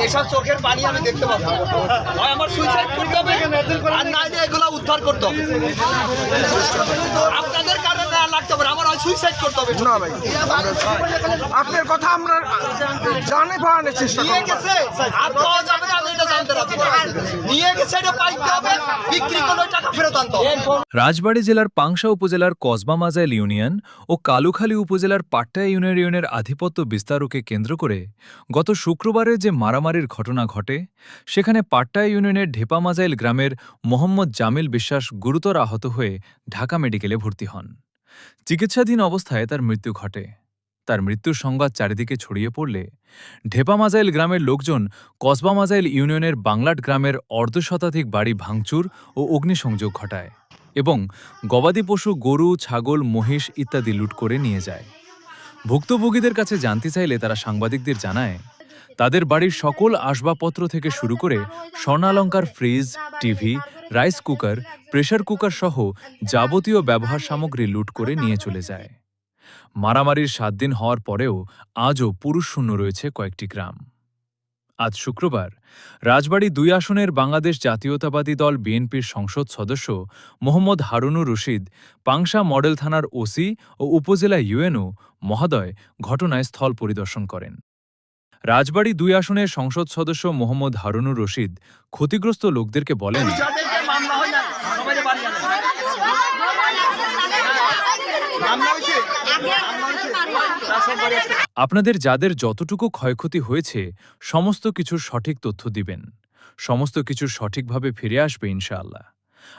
এসব চোখের পানি আমি দেখতে পাবো হয় আমার সুইসাইড করতে হবে আর নাইলে এগুলো উদ্ধার করতে হবে আপনাদের কারণে না লাগতে পারে আমার হয় সুইসাইড করতে হবে না ভাই আপনার কথা আমরা জানে পাওয়ানোর চেষ্টা নিয়ে গেছে আর পাওয়া যাবে না আমি এটা জানতে রাখবো নিয়ে গেছে এটা পাইতে হবে বিক্রি করলে টাকা ফেরত আনতে হবে। রাজবাড়ী জেলার পাংশা উপজেলার কসবা মাজাইল ইউনিয়ন ও কালুখালী উপজেলার পাট্টা ইউনিয়নের আধিপত্য বিস্তারকে কেন্দ্র করে গত শুক্রবারে যে মারামারির ঘটনা ঘটে সেখানে পাট্টা ইউনিয়নের ঢেপা মাজাইল গ্রামের মোহাম্মদ জামিল বিশ্বাস গুরুতর আহত হয়ে ঢাকা মেডিকেলে ভর্তি হন। চিকিৎসাধীন অবস্থায় তার মৃত্যু ঘটে। তার মৃত্যুর সংবাদ চারিদিকে ছড়িয়ে পড়লে ঢেপা মাজাইল গ্রামের লোকজন কসবা মাজাইল ইউনিয়নের বাংলাট গ্রামের অর্ধশতাধিক বাড়ি ভাঙচুর ও অগ্নিসংযোগ ঘটায় এবং গবাদি পশু গরু ছাগল মহিষ ইত্যাদি লুট করে নিয়ে যায়। ভুক্তভোগীদের কাছে জানতে চাইলে তারা সাংবাদিকদের জানায় তাদের বাড়ির সকল আসবাবপত্র থেকে শুরু করে স্বর্ণালঙ্কার fridge TV rice cooker pressure cooker সহ যাবতীয় ব্যবহার সামগ্রী লুট করে নিয়ে চলে যায়। মারামারির ৭ দিন হওয়ার পরেও আজও পুরুষশূন্য রয়েছে কয়েকটি গ্রাম। আজ শুক্রবার রাজবাড়ী ২ আসনের বাংলাদেশ জাতীয়তাবাদী দল বিএনপির সংসদ সদস্য মোহাম্মদ হারুনুর রশিদ পাংশা মডেল থানার ওসি ও উপজেলা ইউএনও মহোদয় ঘটনায় স্থল পরিদর্শন করেন। রাজবাড়ী ২ আসনের সংসদ সদস্য মোহাম্মদ হারুনুর রশিদ ক্ষতিগ্রস্ত লোকদেরকে বলেন, আপনাদের যাদের যতটুকু ক্ষয়ক্ষতি হয়েছে সমস্ত কিছুর সঠিক তথ্য দিবেন, সমস্ত কিছুর সঠিকভাবে ফিরে আসবে ইনশাআল্লাহ।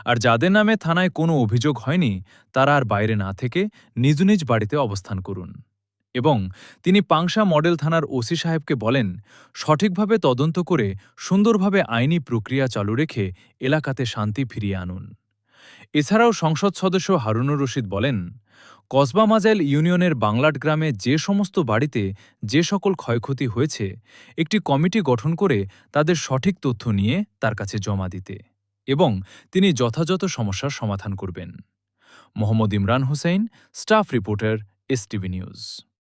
আর যাদের নামে থানায় কোনো অভিযোগ হয়নি তারা আর বাইরে না থেকে নিজ নিজ বাড়িতে অবস্থান করুন। এবং তিনি পাংশা মডেল থানার ওসি সাহেবকে বলেন সঠিকভাবে তদন্ত করে সুন্দরভাবে আইনি প্রক্রিয়া চালু রেখে এলাকাতে শান্তি ফিরিয়ে আনুন। এছাড়াও সংসদ সদস্য হারুনুর রশিদ বলেন, কসবা মাজাইল ইউনিয়নের বাংলাট গ্রামে যে সমস্ত বাড়িতে যে সকল ক্ষয়ক্ষতি হয়েছে একটি কমিটি গঠন করে তাদের সঠিক তথ্য নিয়ে তার কাছে জমা দিতে এবং তিনি যথাযথ সমস্যার সমাধান করবেন। Mohammad Imran Hossain, staff reporter, STV news.